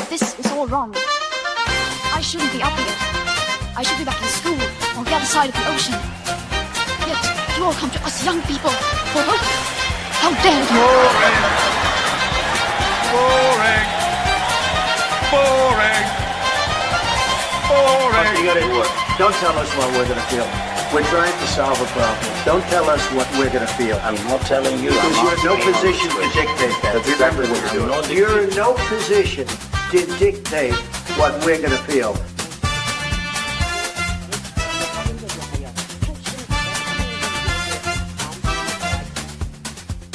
This is all wrong. I shouldn't be up here. I should be back in school on the other side of the ocean. Yet you all come to us young people for hope. How dare you! Boring. Boring. Boring. Okay, you gotta work. Don't tell us what we're gonna feel. We're trying to solve a problem. Don't tell us what we're gonna feel. I'm not telling you. Because you're in no position to dictate that. Remember what you're doing. You're in no position to dictate what we're gonna feel.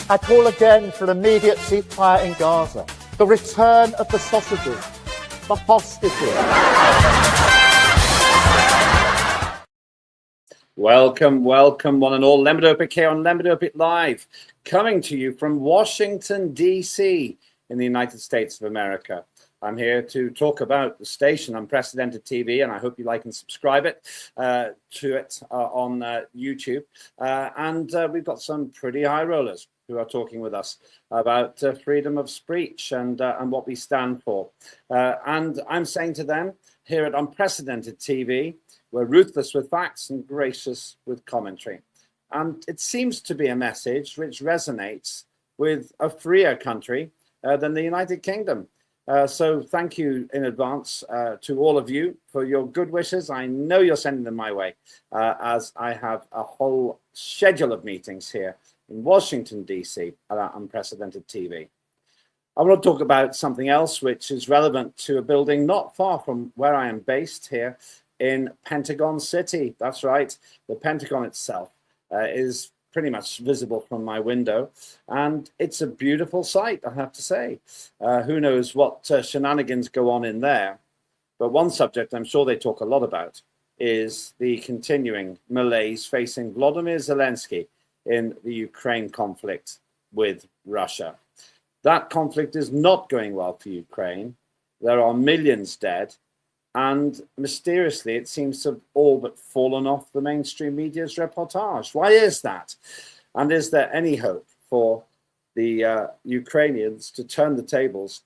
I call again for an immediate ceasefire in Gaza, the return of the sausages, the hostages. Welcome, welcome, one and all. Lembit Öpik here on Lembit Öpik Live, coming to you from Washington, D.C. in the United States of America. I'm here to talk about the station, Unprecedented TV, and I hope you like and subscribe to it on YouTube. And we've got some pretty high rollers who are talking with us about freedom of speech and what we stand for. And I'm saying to them here at Unprecedented TV, we're ruthless with facts and gracious with commentary. And it seems to be a message which resonates with a freer country than the United Kingdom. So thank you in advance to all of you for your good wishes. I know you're sending them my way as I have a whole schedule of meetings here in Washington, D.C. at Unprecedented TV. I want to talk about something else which is relevant to a building not far from where I am based here in Pentagon City. That's right. The Pentagon itself is pretty much visible from my window, and it's a beautiful sight, I have to say. Who knows what shenanigans go on in there, but one subject I'm sure they talk a lot about is the continuing malaise facing Volodymyr Zelensky in the Ukraine conflict with Russia. That conflict is not going well for Ukraine. There are millions dead, and mysteriously, it seems to have all but fallen off the mainstream media's reportage. Why is that? And is there any hope for the Ukrainians to turn the tables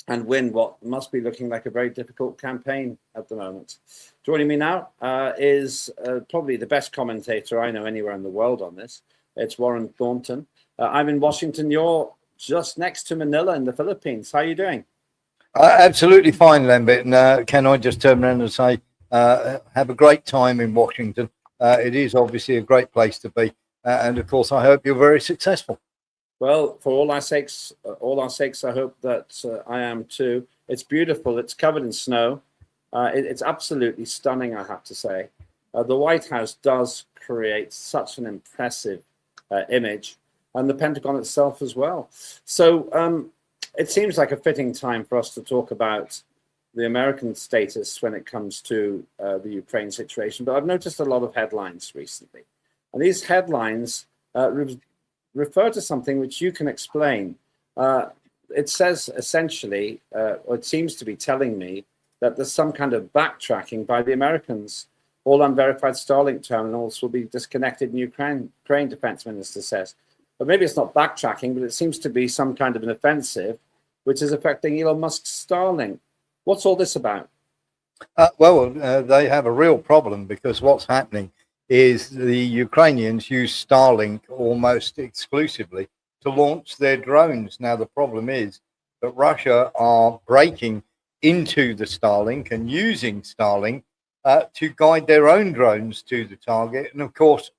and win what must be looking like a very difficult campaign at the moment? Joining me now is probably the best commentator I know anywhere in the world on this. It's Warren Thornton. I'm in Washington. You're just next to Manila in the Philippines. How are you doing? Absolutely fine, Lembit. And can I just turn around and say, have a great time in Washington. It is obviously a great place to be. And of course, I hope you're very successful. Well, for all our sakes, I hope that I am too. It's beautiful. It's covered in snow. It's absolutely stunning, I have to say. The White House does create such an impressive image, and the Pentagon itself as well. So it seems like a fitting time for us to talk about the American status when it comes to the Ukraine situation. But I've noticed a lot of headlines recently, and these headlines refer to something which you can explain. It says essentially, or it seems to be telling me, that there's some kind of backtracking by the Americans. All unverified Starlink terminals will be disconnected in Ukraine, Defense Minister says. But maybe it's not backtracking, but it seems to be some kind of an offensive which is affecting Elon Musk's Starlink. What's all this about? They have a real problem, because what's happening is the Ukrainians use Starlink almost exclusively to launch their drones. Now, the problem is that Russia are breaking into the Starlink and using Starlink to guide their own drones to the target. And of course,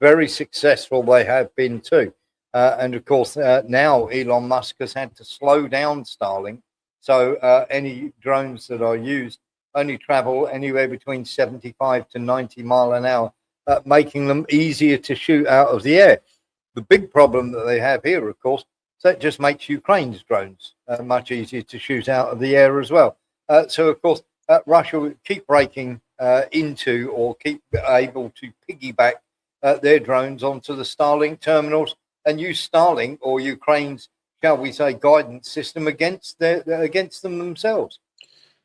very successful they have been too. And of course, now Elon Musk has had to slow down Starlink. So any drones that are used only travel anywhere between 75 to 90 mile an hour, making them easier to shoot out of the air. The big problem that they have here, of course, that just makes Ukraine's drones much easier to shoot out of the air as well. So, of course, Russia will keep breaking into, or keep able to piggyback their drones onto the Starlink terminals and use Starlink, or Ukraine's, shall we say, guidance system against them themselves.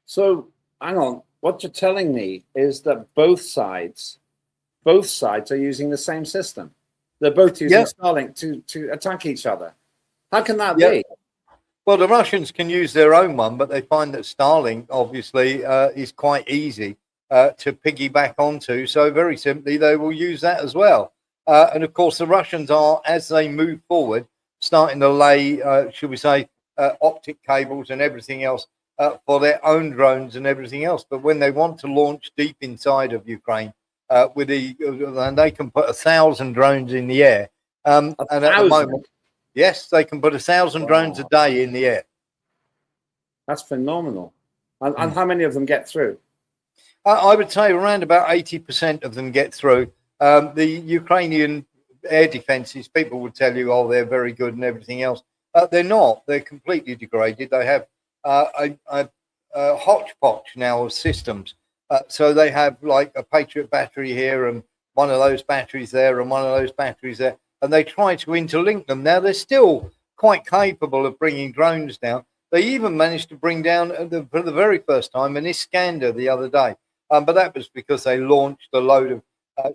So, hang on. What you're telling me is that both sides are using the same system. They're both using Starlink to attack each other. How can that be? Well, the Russians can use their own one, but they find that Starlink obviously is quite easy to piggyback onto. So very simply, they will use that as well. And of course, the Russians are, as they move forward, starting to lay, should we say, optic cables and everything else for their own drones and everything else. But when they want to launch deep inside of Ukraine, and they can put 1,000 drones in the air. And at the moment, yes, they can put 1,000 drones a day in the air. That's phenomenal. And how many of them get through? I would say around about 80% of them get through. The Ukrainian air defenses, people would tell you, oh, they're very good and everything else. They're not. They're completely degraded. They have a hodgepodge now of systems. So they have like a Patriot battery here and one of those batteries there and one of those batteries there. And they try to interlink them. Now, they're still quite capable of bringing drones down. They even managed to bring down, for the very first time, an Iskander the other day. But that was because they launched a load of,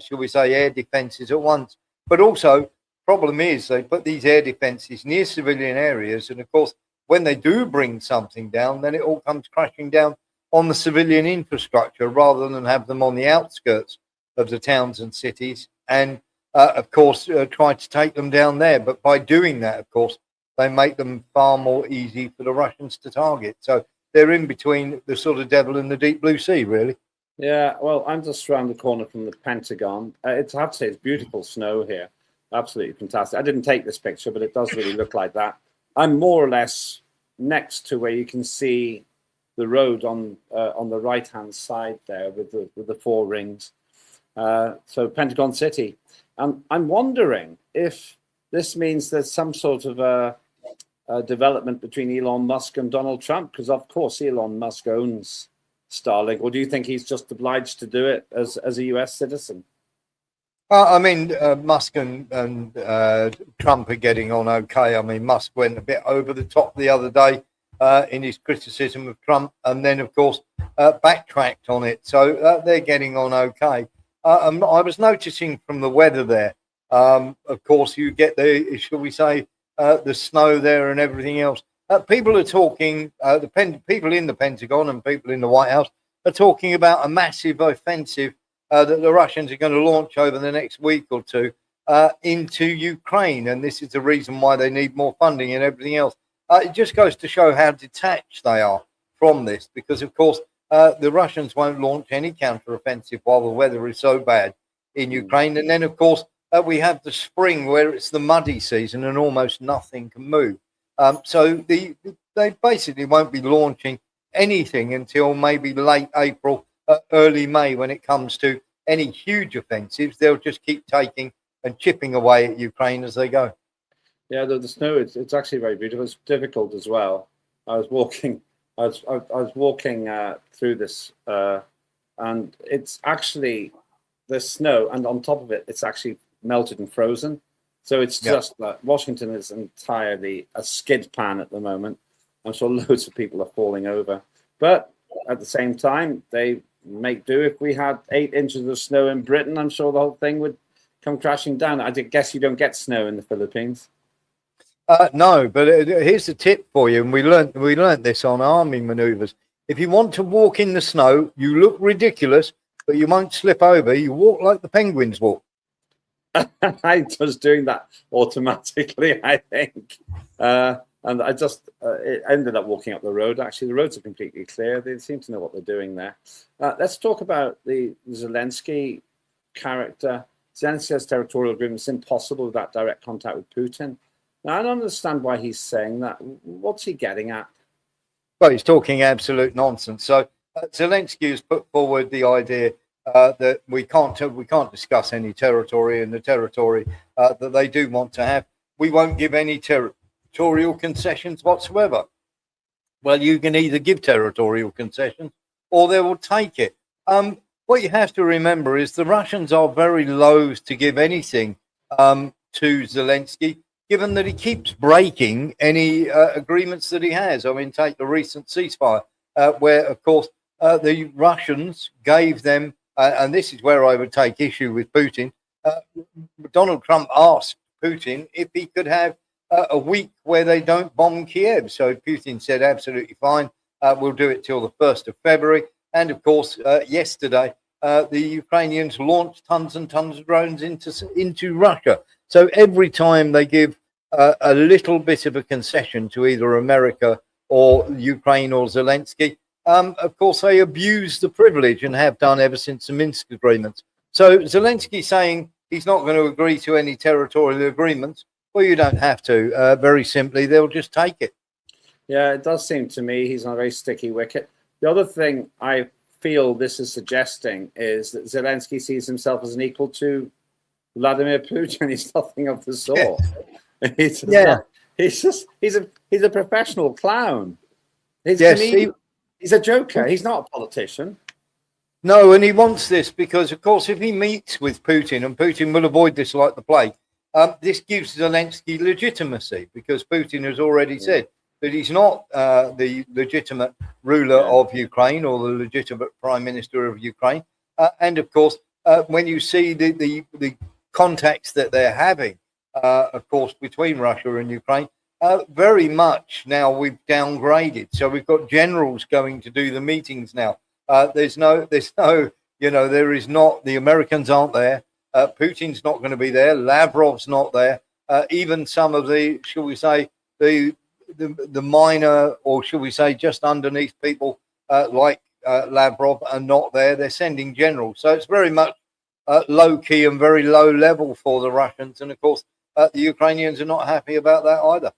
shall we say, air defenses at once. But also, problem is they put these air defenses near civilian areas. And, of course, when they do bring something down, then it all comes crashing down on the civilian infrastructure rather than have them on the outskirts of the towns and cities. And of course, try to take them down there. But by doing that, of course, they make them far more easy for the Russians to target. So they're in between the sort of devil and the deep blue sea, really. Yeah, well, I'm just around the corner from the Pentagon. I have to say, it's beautiful snow here. Absolutely fantastic. I didn't take this picture, but it does really look like that. I'm more or less next to where you can see the road on the right-hand side there with the four rings. So Pentagon City. I'm wondering if this means there's some sort of a development between Elon Musk and Donald Trump, because of course Elon Musk owns Starlink, or do you think he's just obliged to do it as a US citizen? I mean, Musk and Trump are getting on okay. I mean, Musk went a bit over the top the other day in his criticism of Trump, and then, of course, backtracked on it. So they're getting on okay. I was noticing from the weather there, of course, you get the, shall we say, the snow there and everything else. People are talking, people in the Pentagon and people in the White House are talking about a massive offensive that the Russians are going to launch over the next week or two into Ukraine. And this is the reason why they need more funding and everything else. It just goes to show how detached they are from this, because, of course, the Russians won't launch any counteroffensive while the weather is so bad in Ukraine. And then, of course, we have the spring where it's the muddy season and almost nothing can move. So they basically won't be launching anything until maybe late April, early May, when it comes to any huge offensives. They'll just keep taking and chipping away at Ukraine as they go. Yeah, the snow, it's actually very beautiful. It's difficult as well. I was walking through this, and it's actually the snow, and on top of it, it's actually melted and frozen. So it's just like Washington is entirely a skid pan at the moment. I'm sure loads of people are falling over. But at the same time, they make do. If we had 8 inches of snow in Britain, I'm sure the whole thing would come crashing down. I guess you don't get snow in the Philippines. No, but here's the tip for you, and we learned this on army maneuvers. If you want to walk in the snow, you look ridiculous, but you won't slip over. You walk like the penguins walk. I was doing that automatically, I think. And I just ended up walking up the road. Actually, the roads are completely clear. They seem to know what they're doing there. Let's talk about the Zelensky character. Zelensky has territorial agreements. It's impossible without direct contact with Putin. Now, I don't understand why he's saying that. What's he getting at? Well, he's talking absolute nonsense. So Zelensky has put forward the idea that we can't discuss any territory, and the territory that they do want to have, we won't give any territorial concessions whatsoever. Well, you can either give territorial concessions or they will take it. What you have to remember is the Russians are very loath to give anything to Zelensky, given that he keeps breaking any agreements that he has. I mean, take the recent ceasefire, where, of course, the Russians gave them, and this is where I would take issue with Putin, Donald Trump asked Putin if he could have a week where they don't bomb Kiev. So Putin said, absolutely fine, we'll do it till the 1st of February. And of course, yesterday, the Ukrainians launched tons and tons of drones into Russia. So every time they give a little bit of a concession to either America or Ukraine or Zelensky, of course, they abuse the privilege and have done ever since the Minsk agreements. So Zelensky saying he's not going to agree to any territorial agreements. Well, you don't have to. Very simply, they'll just take it. Yeah, it does seem to me he's on a very sticky wicket. The other thing I feel this is suggesting is that Zelensky sees himself as an equal to Vladimir Putin. He's nothing of the sort. He's a professional clown. He's a joker. He's not a politician. No, and he wants this because, of course, if he meets with Putin, and Putin will avoid this like the plague, this gives Zelensky legitimacy because Putin has already said that he's not the legitimate ruler of Ukraine or the legitimate prime minister of Ukraine. And of course, when you see the contacts that they're having, of course, between Russia and Ukraine, very much now we've downgraded. So we've got generals going to do the meetings now. There is not, the Americans aren't there. Putin's not going to be there. Lavrov's not there. Even some of the, shall we say, the minor, or shall we say, just underneath people like Lavrov are not there. They're sending generals. So it's very much low key and very low level for the Russians. And of course, the Ukrainians are not happy about that either.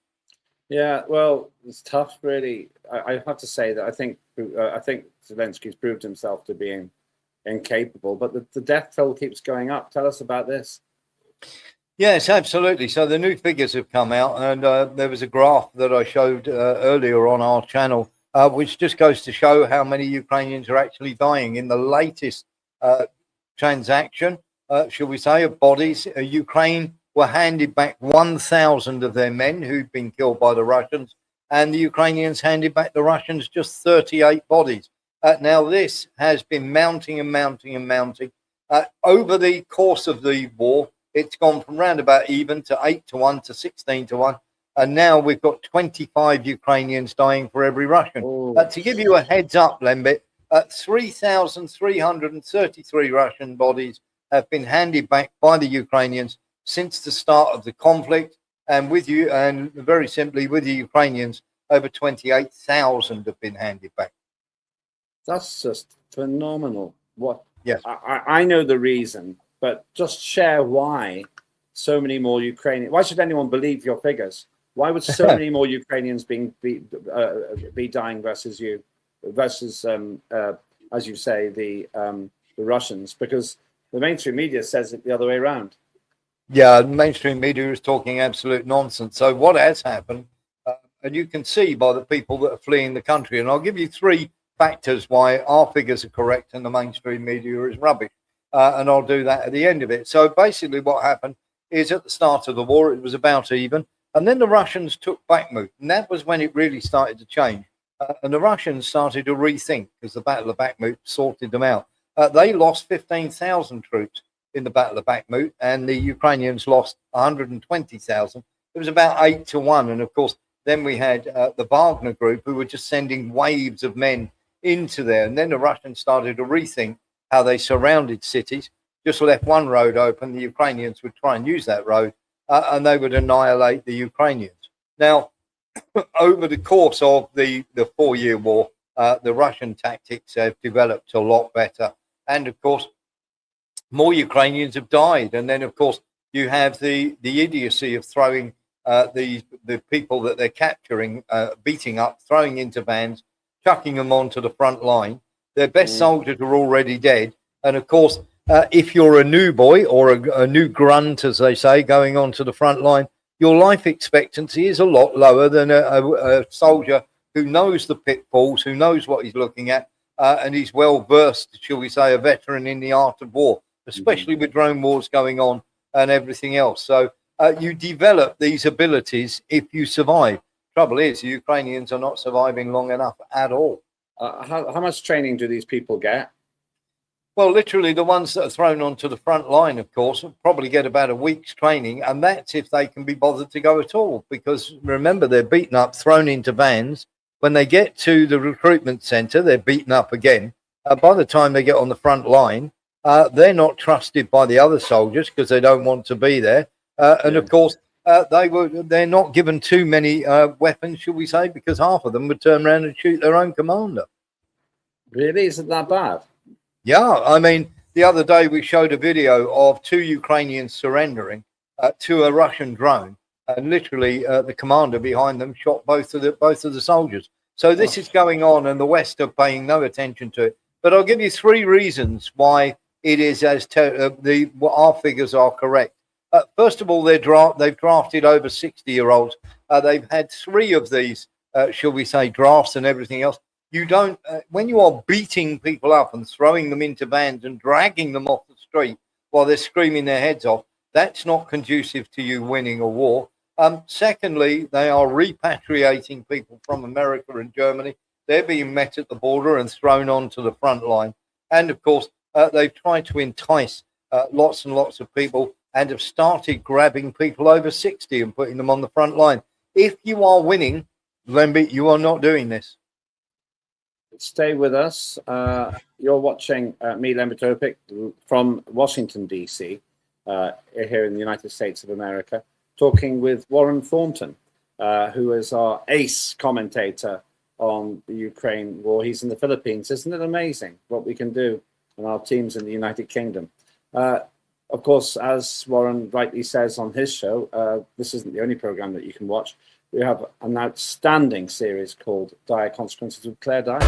Yeah, well, it's tough, really. I have to say that I think Zelensky's proved himself to being incapable, but the death toll keeps going up. Tell us about this. Yes, absolutely. So the new figures have come out, and there was a graph that I showed earlier on our channel, which just goes to show how many Ukrainians are actually dying in the latest transaction, shall we say, of bodies. Ukraine were handed back 1,000 of their men who'd been killed by the Russians, and the Ukrainians handed back the Russians just 38 bodies. Now, this has been mounting and mounting and mounting. Over the course of the war, it's gone from round about even to 8-1 to 16-1. And now we've got 25 Ukrainians dying for every Russian. To give you a heads up, Lembit, 3,333 Russian bodies have been handed back by the Ukrainians since the start of the conflict. And very simply with the Ukrainians, over 28,000 have been handed back. That's just phenomenal. What? Yes. I know the reason, but just share why so many more Ukrainians. Why should anyone believe your figures? Why would so many more Ukrainians be dying versus as you say, the Russians? Because the mainstream media says it the other way around. Yeah, mainstream media is talking absolute nonsense. So what has happened, and you can see by the people that are fleeing the country, and I'll give you three factors why our figures are correct and the mainstream media is rubbish. And I'll do that at the end of it. So basically what happened is at the start of the war, it was about even. And then the Russians took Bakhmut. And that was when it really started to change. And the Russians started to rethink because the Battle of Bakhmut sorted them out. They lost 15,000 troops in the Battle of Bakhmut, and the Ukrainians lost 120,000. It was about 8-1. And of course, then we had the Wagner group who were just sending waves of men into there. And then the Russians started to rethink how they surrounded cities, just left one road open. The Ukrainians would try and use that road, and they would annihilate the Ukrainians. Now, over the course of the 4-year war, the Russian tactics have developed a lot better. And of course, more Ukrainians have died. And then, of course, you have the idiocy of throwing the people that they're capturing, beating up, throwing into vans, chucking them onto the front line. Their best soldiers are already dead. And of course, if you're a new boy or a new grunt, as they say, going onto the front line, your life expectancy is a lot lower than a soldier who knows the pitfalls, who knows what he's looking at, and he's well versed, shall we say, a veteran in the art of war, especially with drone wars going on and everything else. So you develop these abilities if you survive. Trouble is, the Ukrainians are not surviving long enough at all. How much training do these people get? Well, literally, the ones that are thrown onto the front line, of course, will probably get about a week's training, and that's if they can be bothered to go at all. Because remember, they're beaten up, thrown into vans. When they get to the recruitment centre, they're beaten up again. By the time they get on the front line, they're not trusted by the other soldiers because they don't want to be there. And of course, they're not given too many weapons, should we say, because half of them would turn around and shoot their own commander. Really? Is it that bad? Yeah, I mean, the other day we showed a video of 2 Ukrainians surrendering to a Russian drone, and literally the commander behind them shot both of the soldiers. So this is going on, and the West are paying no attention to it. But I'll give you 3 reasons why it is our figures are correct. First of all, they've drafted over 60-year-olds. They've had 3 of these, shall we say, drafts and everything else. You don't, when you are beating people up and throwing them into vans and dragging them off the street while they're screaming their heads off, that's not conducive to you winning a war. Secondly, they are repatriating people from America and Germany. They're being met at the border and thrown onto the front line. And of course, they've tried to entice lots and lots of people and have started grabbing people over 60 and putting them on the front line. If you are winning, Lembit, you are not doing this. Stay with us. You're watching me, Lembit Öpik, from Washington, D.C., here in the United States of America, talking with Warren Thornton, who is our ace commentator on the Ukraine war. He's in the Philippines. Isn't it amazing what we can do and our teams in the United Kingdom? Of course, as Warren rightly says on his show, this isn't the only program that you can watch. We have an outstanding series called Dire Consequences with Claire Dyer.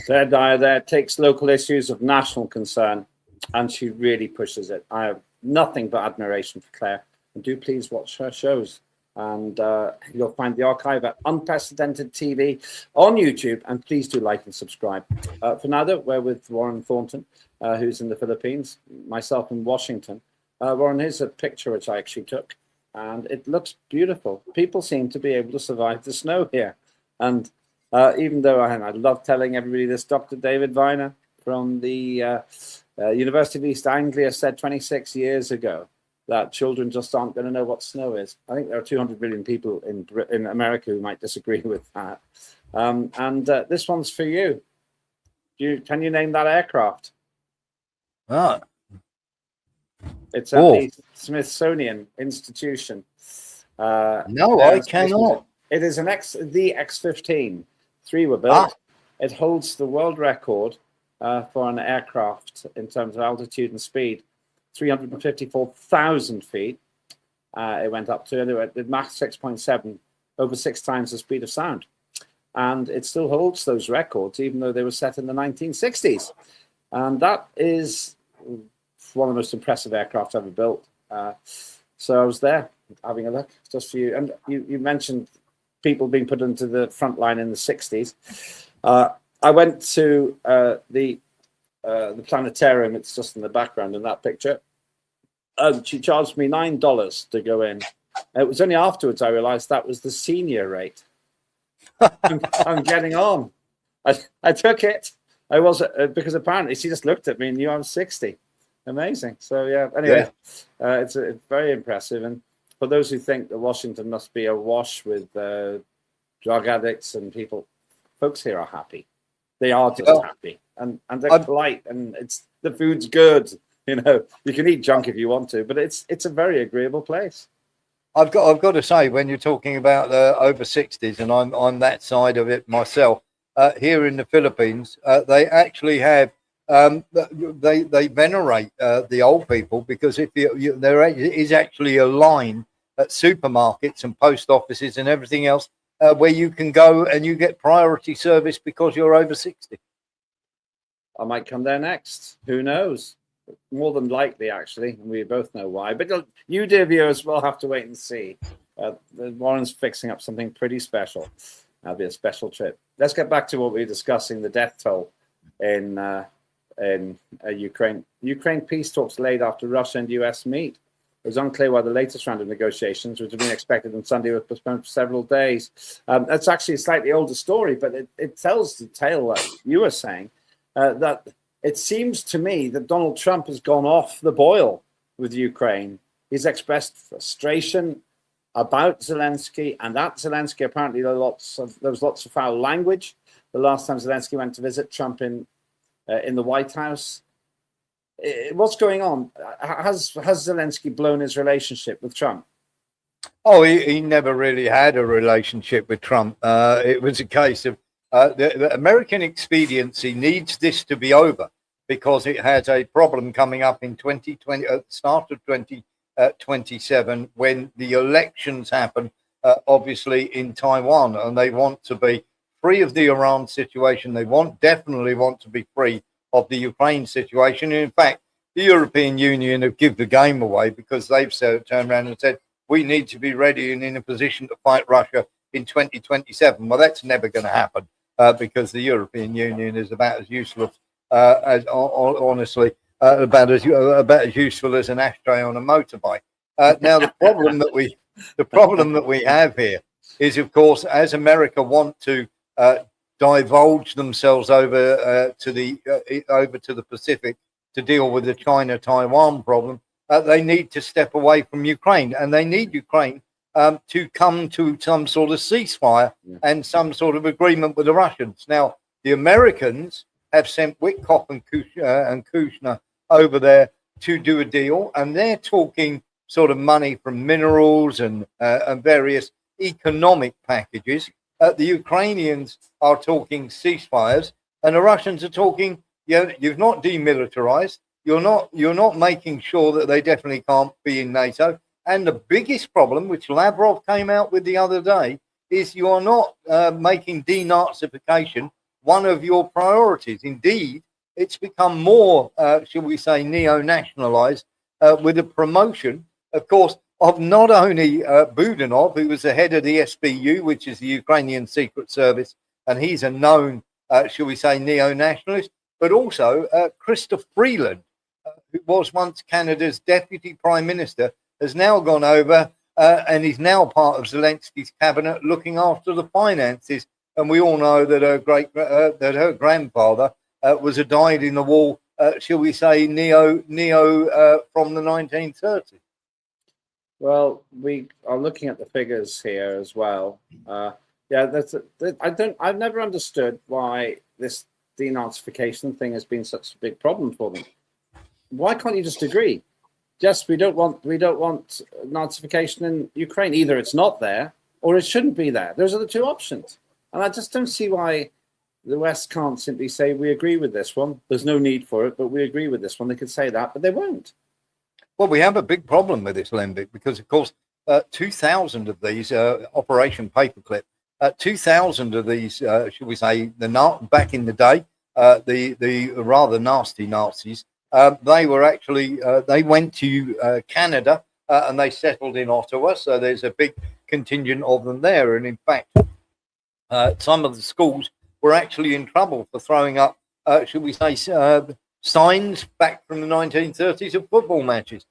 Claire Dyer there takes local issues of national concern, and she really pushes it. I have nothing but admiration for Claire, and do please watch her shows. And you'll find the archive at Unprecedented TV on YouTube, and please do like and subscribe. For now, though, we're with Warren Thornton, who's in the Philippines, myself in Washington. Warren, here's a picture which I actually took, and it looks beautiful. People seem to be able to survive the snow here, and even though I love telling everybody this, Dr. David Viner from the University of East Anglia said 26 years ago that children just aren't going to know what snow is. I think there are 200 million people in America who might disagree with that. This one's for you. Can you name that aircraft? It's at the Smithsonian Institution. No, I cannot. It is the X-15. 3 were built. It holds the world record for an aircraft in terms of altitude and speed, 354,000 feet. It went up to, it did Mach 6.7, over 6 times the speed of sound. And it still holds those records, even though they were set in the 1960s. And that is one of the most impressive aircraft ever built. So I was there having a look just for you. And you mentioned people being put into the front line in the 60s. I went to the planetarium. It's just in the background in that picture. She charged me $9 to go in. It was only afterwards I realized that was the senior rate. I'm getting on. I took it. I was because apparently she just looked at me and knew I was 60. Amazing. So yeah. Anyway, it's very impressive. And for those who think that Washington must be awash with drug addicts and people, folks here are happy. They are just happy, and they're polite, and the food's good. You know, you can eat junk if you want to, but it's a very agreeable place. I've got to say, when you're talking about over 60s, and I'm that side of it myself, here in the Philippines, they actually have they venerate the old people, because if there is actually a line at supermarkets and post offices and everything else where you can go and you get priority service because you're over 60. I might come there next. Who knows? More than likely, actually. And we both know why. But you, dear viewers, will have to wait and see. Warren's fixing up something pretty special. That'll be a special trip. Let's get back to what we were discussing, the death toll in Ukraine. Ukraine peace talks laid after Russia and US meet. It was unclear why the latest round of negotiations, which had been expected on Sunday, were postponed for several days. That's actually a slightly older story, but it tells the tale that you were saying, that it seems to me that Donald Trump has gone off the boil with Ukraine. He's expressed frustration about Zelensky, and that Zelensky, apparently there was lots of foul language the last time Zelensky went to visit Trump in the White House. What's going on? Has Zelensky blown his relationship with Trump? Oh, he never really had a relationship with Trump. It was a case of the American expediency needs this to be over, because it has a problem coming up in 2020, at the start of 2027, when the elections happen, obviously in Taiwan, and they want to be free of the Iran situation. They definitely want to be free of the Ukraine situation. And in fact, the European Union have given the game away, because they've turned around and said, we need to be ready and in a position to fight Russia in 2027. Well, that's never going to happen, because the European Union is about as useless, honestly, about as useful as an ashtray on a motorbike. Now, the problem that we have here is, of course, as America want to divulge themselves over to the Pacific to deal with the China-Taiwan problem, they need to step away from Ukraine, and they need Ukraine to come to some sort of ceasefire and some sort of agreement with the Russians. Now, the Americans have sent Witkoff and Kushner over there to do a deal, and they're talking sort of money from minerals and various economic packages. The Ukrainians are talking ceasefires, and the Russians are talking, you've not demilitarized, you're not making sure that they definitely can't be in NATO. And the biggest problem, which Lavrov came out with the other day, is you are not making denazification one of your priorities. Indeed, it's become more, shall we say, neo-nationalized, with a promotion, of course, of not only Budanov, who was the head of the SBU, which is the Ukrainian Secret Service, and he's a known, shall we say, neo-nationalist, but also Christopher Freeland, who was once Canada's deputy prime minister, has now gone over and is now part of Zelensky's cabinet, looking after the finances. And we all know that her grandfather was a dyed-in-the-wall, shall we say, neo from the 1930s. Well, we are looking at the figures here as well. I've never understood why this denazification thing has been such a big problem for them. Why can't you just agree? Just we don't want Nazification in Ukraine. Either it's not there or it shouldn't be there. Those are the two options. And I just don't see why the West can't simply say we agree with this one. There's no need for it, but we agree with this one. They could say that, but they won't. Well, we have a big problem with this, Lembit, because, of course, 2,000 of these, Operation Paperclip, 2,000 of these, should we say, back in the day, the rather nasty Nazis, they were actually, they went to Canada and they settled in Ottawa. So there's a big contingent of them there. And in fact, some of the schools were actually in trouble for throwing up, should we say, signs back from the 1930s of football matches.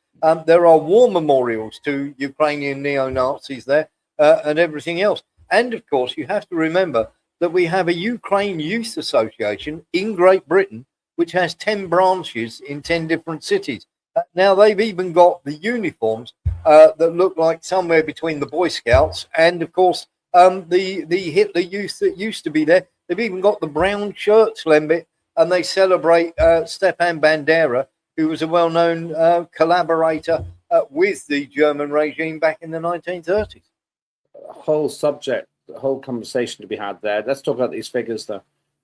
There are war memorials to Ukrainian neo-Nazis there and everything else. And of course, you have to remember that we have a Ukraine Youth Association in Great Britain, which has 10 branches in 10 different cities. Now, they've even got the uniforms that look like somewhere between the Boy Scouts and, of course, the Hitler Youth that used to be there. They've even got the brown shirts, Lembit, and they celebrate Stepan Bandera, who was a well-known collaborator with the German regime back in the 1930s. A whole subject, a whole conversation to be had there. Let's talk about these figures, though.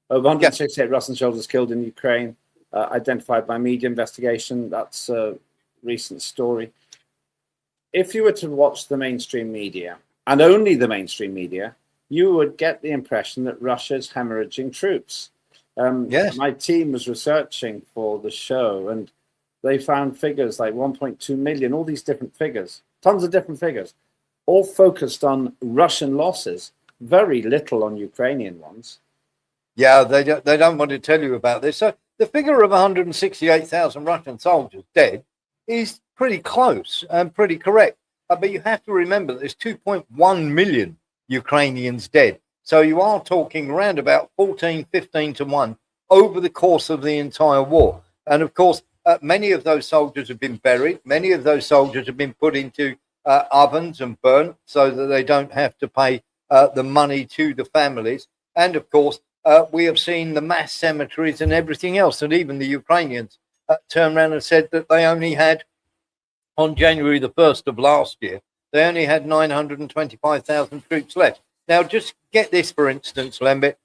Over 168 Russian soldiers killed in Ukraine. identified by media investigation. That's a recent story. If you were to watch the mainstream media, and only the mainstream media, you would get the impression that Russia's hemorrhaging troops. Yes. My team was researching for the show, and they found figures like 1.2 million, all these different figures, tons of different figures, all focused on Russian losses, very little on Ukrainian ones. Yeah, they don't want to tell you about this. So the figure of 168,000 Russian soldiers dead is pretty close and pretty correct. But you have to remember that there's 2.1 million Ukrainians dead. So you are talking around about 14, 15 to 1 over the course of the entire war. And of course, many of those soldiers have been buried. Many of those soldiers have been put into ovens and burnt so that they don't have to pay the money to the families. And of course, we have seen the mass cemeteries and everything else. And even the Ukrainians turned around and said that they only had, on January the 1st of last year, they only had 925,000 troops left. Now, just get this, for instance, Lembit.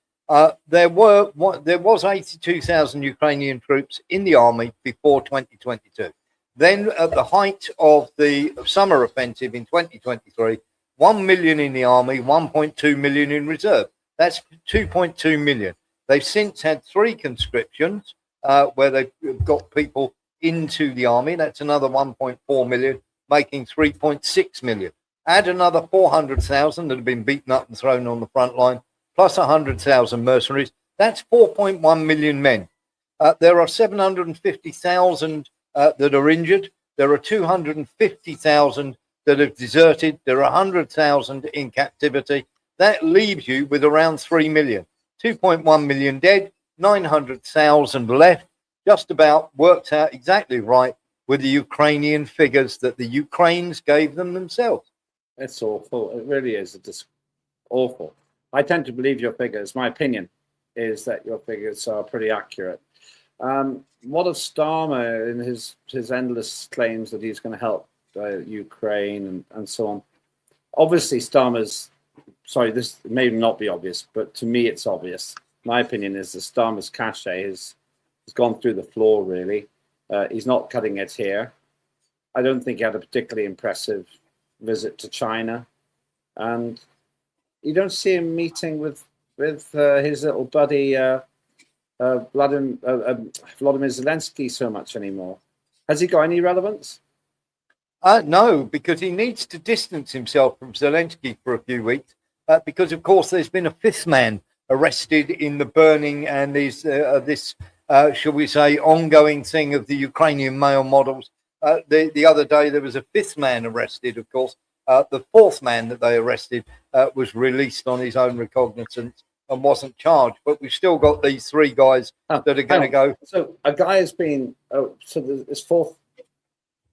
There was 82,000 Ukrainian troops in the army before 2022. Then, at the height of the summer offensive in 2023, 1 million in the army, 1.2 million in reserve. That's 2.2 million. They've since had 3 conscriptions where they've got people into the army. That's another 1.4 million, making 3.6 million. Add another 400,000 that have been beaten up and thrown on the front line, plus 100,000 mercenaries. That's 4.1 million men. There are 750,000 that are injured. There are 250,000 that have deserted. There are 100,000 in captivity. That leaves you with around 3 million. 2.1 million dead, 900,000 left. Just about worked out exactly right with the Ukrainian figures that the Ukrainians gave them themselves. It's awful. It really is. It's awful. I tend to believe your figures. My opinion is that your figures are pretty accurate. What of Starmer in his endless claims that he's going to help Ukraine and so on? Obviously, this may not be obvious, but to me it's obvious. My opinion is that Starmer's cachet has gone through the floor, really. He's not cutting it here. I don't think he had a particularly impressive visit to China, and you don't see him meeting with his little buddy Vladimir Zelensky so much anymore. Has he got any relevance? No, because he needs to distance himself from Zelensky for a few weeks, because of course there's been a 5th man arrested in the burning and this shall we say ongoing thing of the Ukrainian male models. The other day there was a 5th man arrested, of course. The 4th man that they arrested was released on his own recognizance and wasn't charged. But we've still got these 3 guys that are going to go. So a guy has been. So there's 4th.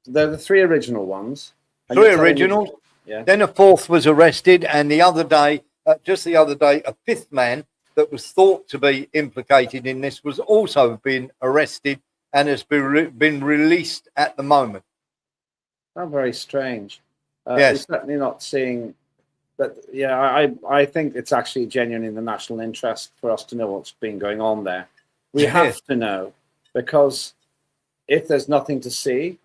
They're the 3 original ones. 3 originals. Yeah. Then a 4th was arrested, and the other day, just the other day, a 5th man that was thought to be implicated in this was also been arrested and has been released at the moment. How very strange. Yes. We're certainly not seeing that. Yeah, I think it's actually genuine in the national interest for us to know what's been going on there. We have to know, because if there's nothing to see,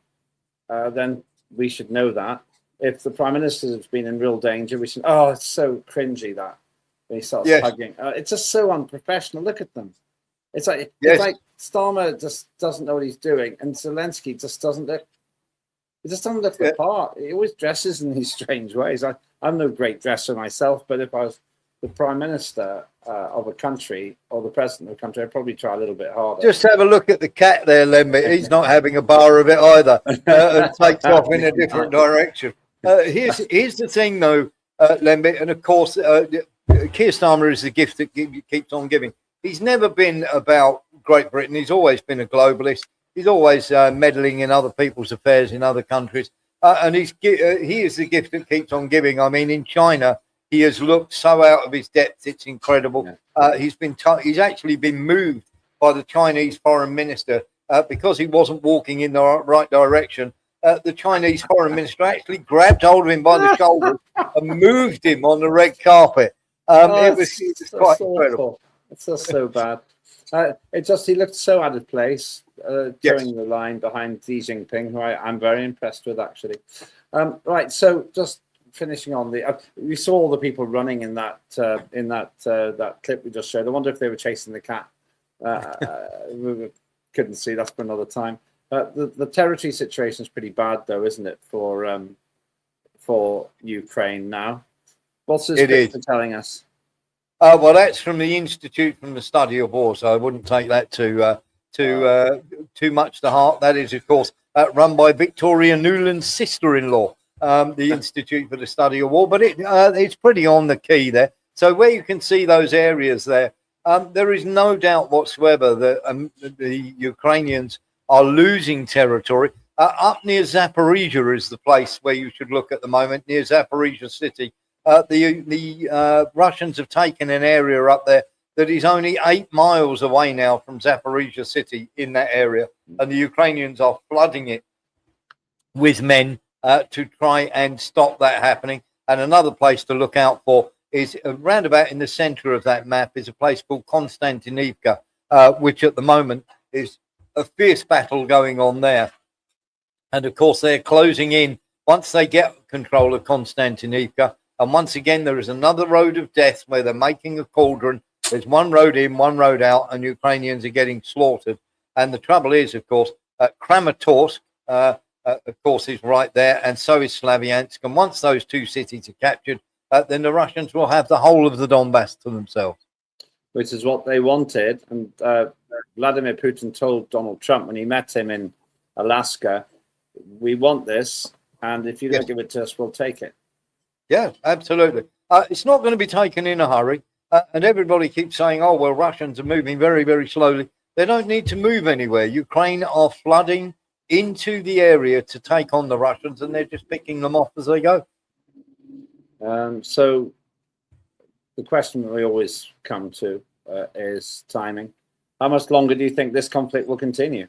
then we should know that. If the Prime Minister has been in real danger, we should, it's so cringy that when he starts hugging. It's just so unprofessional. Look at them. It's like Starmer just doesn't know what he's doing, and Zelensky just doesn't look. He just doesn't look the part. He always dresses in these strange ways. I'm no great dresser myself, but if I was the Prime Minister of a country or the President of a country, I'd probably try a little bit harder. Just have a look at the cat there, Lembit. He's not having a bar of it either, and takes off in a different direction. Here's the thing, though, Lembit, and of course, Keir Starmer is the gift that keeps on giving. He's never been about Great Britain. He's always been a globalist. He's always meddling in other people's affairs in other countries. And he is the gift that keeps on giving. I mean, in China, he has looked so out of his depth. It's incredible. Yeah. He's actually been moved by the Chinese foreign minister because he wasn't walking in the right direction. The Chinese foreign minister actually grabbed hold of him by the shoulder and moved him on the red carpet. It was quite incredible. It's just so bad. He looked so out of place, towing the line behind Xi Jinping, who I'm very impressed with, actually. Right, so just finishing on we saw all the people running in that clip we just showed. I wonder if they were chasing the cat. We couldn't see. That's for another time. The territory situation is pretty bad, though, isn't it, for Ukraine now? What's this picture telling us? Well, that's from the Institute from the Study of War, so I wouldn't take that too much to heart. That is, of course, run by Victoria Nuland's sister-in-law, the Institute for the Study of War. But it's pretty on the key there. So where you can see those areas there, there is no doubt whatsoever that the Ukrainians are losing territory. Up near Zaporizhia is the place where you should look at the moment, near Zaporizhia city. The Russians have taken an area up there that is only 8 miles away now from Zaporizhia city in that area. And the Ukrainians are flooding it with men to try and stop that happening. And another place to look out for is around about in the center of that map is a place called Konstantinivka, which at the moment is a fierce battle going on there. And of course, they're closing in once they get control of Konstantinivka. And once again, there is another road of death where they're making a cauldron. There's one road in, one road out, and Ukrainians are getting slaughtered. And the trouble is, of course, Kramatorsk, of course, is right there, and so is Slavyansk. And once those two cities are captured, then the Russians will have the whole of the Donbass to themselves. Which is what they wanted. And Vladimir Putin told Donald Trump when he met him in Alaska, we want this, and if you don't give it to us, we'll take it. Yeah, absolutely. It's not going to be taken in a hurry. And everybody keeps saying, oh, well, Russians are moving very, very slowly. They don't need to move anywhere. Ukraine are flooding into the area to take on the Russians, and they're just picking them off as they go. So the question that we always come to is timing. How much longer do you think this conflict will continue?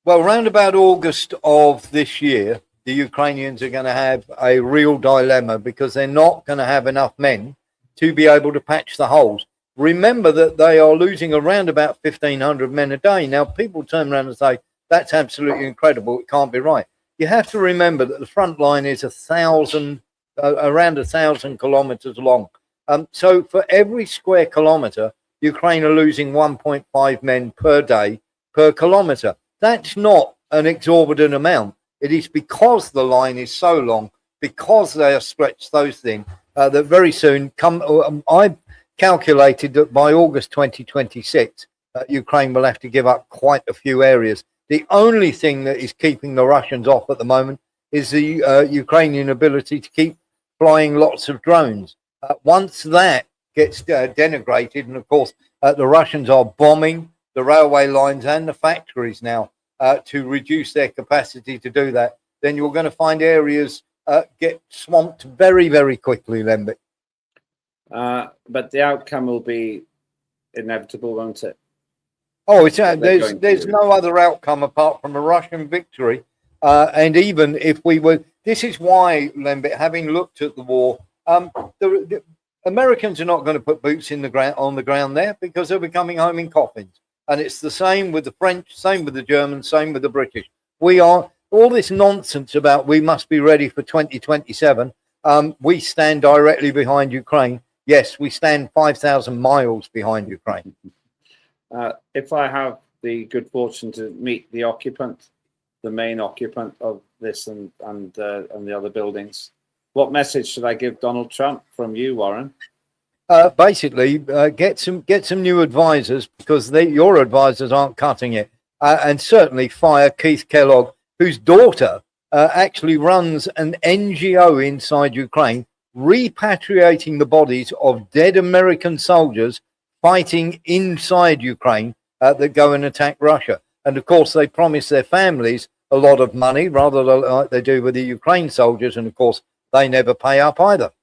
Well, around about August of this year, the Ukrainians are going to have a real dilemma because they're not going to have enough men to be able to patch the holes. Remember that they are losing around about 1,500 men a day. Now, people turn around and say, that's absolutely incredible. It can't be right. You have to remember that the front line is around 1,000 kilometers long. So for every square kilometer, Ukraine are losing 1.5 men per day per kilometer. That's not an exorbitant amount. It is because the line is so long, because they are stretched so thin, that very soon I calculated that by August 2026, Ukraine will have to give up quite a few areas. The only thing that is keeping the Russians off at the moment is the Ukrainian ability to keep flying lots of drones. Once that gets denigrated, and of course the Russians are bombing the railway lines and the factories now to reduce their capacity to do that, then you're going to find areas get swamped very, very quickly, Lembit. But the outcome will be inevitable, won't it? Oh, there's no other outcome apart from a Russian victory. And even if we were, this is why, Lembit, having looked at the war, the Americans are not going to put boots on the ground there because they'll be coming home in coffins. And it's the same with the French, same with the Germans, same with the British. We are all this nonsense about we must be ready for 2027. We stand directly behind Ukraine. Yes, we stand 5,000 miles behind Ukraine. If I have the good fortune to meet the occupant, the main occupant of this and the other buildings, what message should I give Donald Trump from you, Warren? Basically, get some new advisors because your advisors aren't cutting it, and certainly fire Keith Kellogg, whose daughter actually runs an NGO inside Ukraine, repatriating the bodies of dead American soldiers fighting inside Ukraine that go and attack Russia. And of course, they promise their families a lot of money, rather like they do with the Ukraine soldiers, and of course, they never pay up either.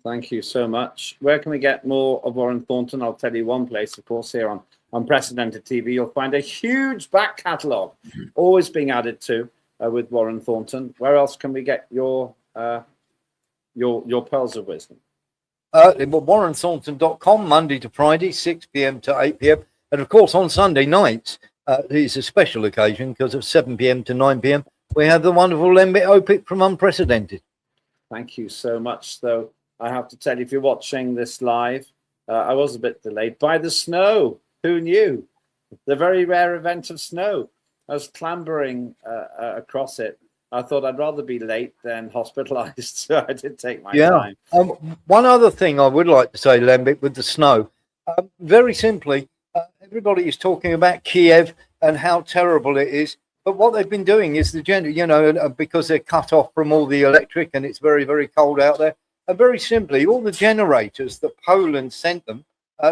Thank you so much. Where can we get more of Warren Thornton? I'll tell you one place, of course, here on Unprecedented TV. You'll find a huge back catalogue always being added to with Warren Thornton. Where else can we get your pearls of wisdom? WarrenThornton.com, Monday to Friday, 6 p.m. to 8 p.m. And of course, on Sunday nights, it's a special occasion because of 7 p.m. to 9 p.m. We have the wonderful Lembit Öpik from Unprecedented. Thank you so much, though. I have to tell you, if you're watching this live, I was a bit delayed by the snow. Who knew? The very rare event of snow. I was clambering across it. I thought I'd rather be late than hospitalized, so I did take my time. One other thing I would like to say, Lembit, with the snow, very simply, everybody is talking about Kiev and how terrible it is. But what they've been doing is because they're cut off from all the electric and it's very, very cold out there. And very simply, all the generators that Poland sent them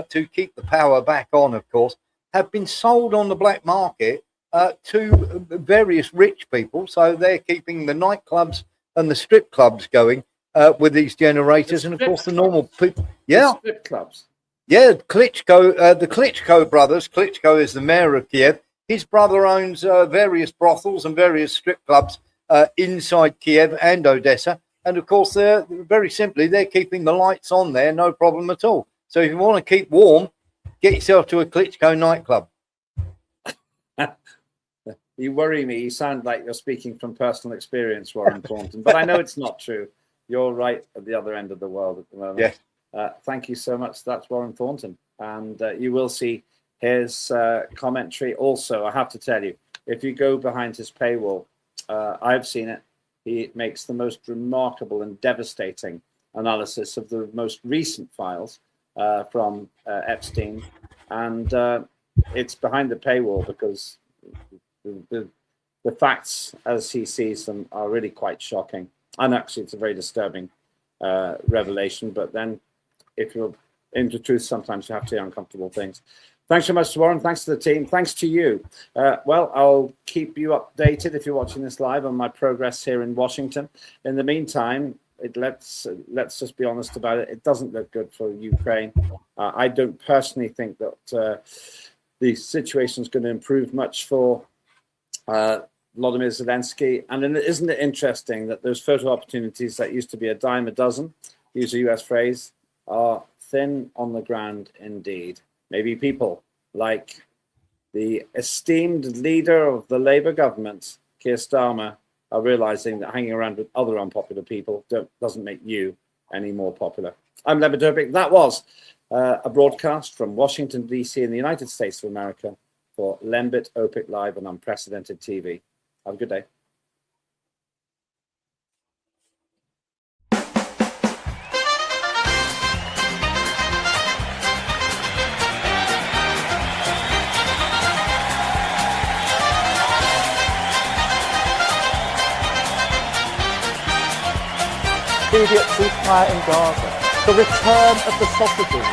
to keep the power back on, of course, have been sold on the black market to various rich people. So they're keeping the nightclubs and the strip clubs going with these generators. And of course, the normal people. Yeah. The strip clubs. Yeah, Klitschko, the Klitschko brothers. Klitschko is the mayor of Kiev. His brother owns various brothels and various strip clubs inside Kiev and Odessa. And of course, they're very simply, they're keeping the lights on there, no problem at all. So if you want to keep warm, get yourself to a Klitschko nightclub. You worry me. You sound like you're speaking from personal experience, Warren Thornton. But I know it's not true. You're right at the other end of the world at the moment. Yes. Thank you so much. That's Warren Thornton. And you will see his commentary. Also, I have to tell you, if you go behind his paywall, I've seen it. He makes the most remarkable and devastating analysis of the most recent files from Epstein. And it's behind the paywall because the facts, as he sees them, are really quite shocking. And actually, it's a very disturbing revelation. But then, if you're into truth, sometimes you have to say uncomfortable things. Thanks so much to Warren. Thanks to the team. Thanks to you. Well, I'll keep you updated if you're watching this live on my progress here in Washington. In the meantime, let's just be honest about it. It doesn't look good for Ukraine. I don't personally think that the situation is going to improve much for Volodymyr Zelensky. And then isn't it interesting that those photo opportunities that used to be a dime a dozen, use a US phrase, are thin on the ground indeed. Maybe people like the esteemed leader of the Labour government, Keir Starmer, are realizing that hanging around with other unpopular people doesn't make you any more popular. I'm Lembit Öpik. That was a broadcast from Washington, D.C. in the United States of America for Lembit Öpik Live on Unprecedented TV. Have a good day. Immediate ceasefire in Gaza. The return of the sausages.